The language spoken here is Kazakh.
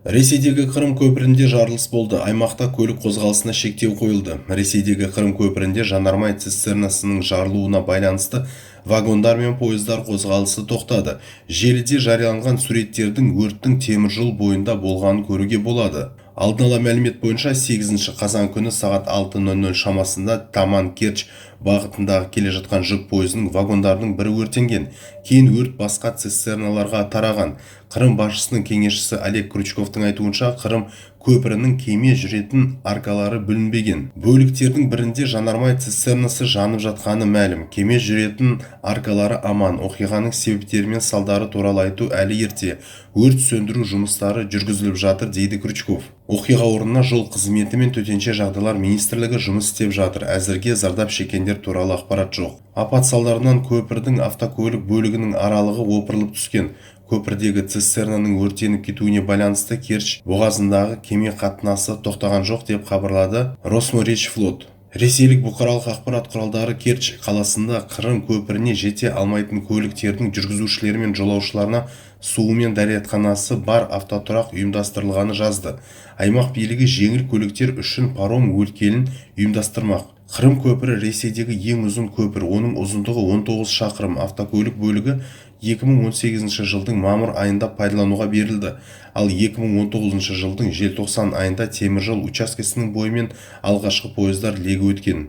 Ресейдегі Қырым көпірінде жарылыс болды. Аймақта көлік қозғалысына шектеу қойылды. Ресейдегі Қырым көпірінде жанармай цистернасының жарылуына байланысты вагондар мен пойыздар қозғалысы тоқтады. Желіде жарияланған суреттердің өрттің теміржол бойында болғанын көруге болады. Алдын ала мәлімет бойынша 8 қазан күні сағат 6:00 шамасында Таман-Керчь бағытындағы келе жатқан жүк пойызының вагондарының бірі өртенген. Кейін өрт басқа цистерналарға тараған. Қырым басшысының кеңесшісі Олег Крючковтың айтуынша, Қырым көпірінің кеме жүретін аркалары бүлінбеген. Бөліктердің бірінде жанармай цистернасы жанып жатқаны мәлім. Кеме жүретін аркалары аман. Оқиғаның себептері мен салдары туралы айту әлі ерте. Өрт сөндіру жұмыстары жүргізіліп жатыр, дейді Крючков. Оқиға орнына жол қызметі мен төтенше жағдайлар министрлігі жұмыс істеп жатыр. Әзірге зардап шеккендер туралы ақпарат жоқ. Апат салдарынан көпірдің автокөлік бөлігінің аралығы опырылып түскен. Көпірдегі цистернаның өртеніп кетуіне байланысты Керчь бұғазындағы кеме қатынасы тоқтаған жоқ, деп хабарлады Росморечфлот. Ресейлік бұқаралық ақпарат құралдары Керчь қаласында Қырым көпіріне жете алмайтын көліктердің жүргізушілері мен жолаушыларына суы мен дәретханасы бар автотұрақ ұйымдастырылғаны жазды. Аймақ билігі жеңіл көліктер үшін паром өткелін ұйымдастырмақ. Қырым көпірі Ресейдегі ең ұзын көпір, оның ұзындығы 19 шақырым. Автокөлік бөлігі 2018 жылдың мамыр айында пайдалануға берілді, ал 2019 жылдың желтоқсан айында теміржол учаскесінің бойымен алғашқы пойыздар легі өткен.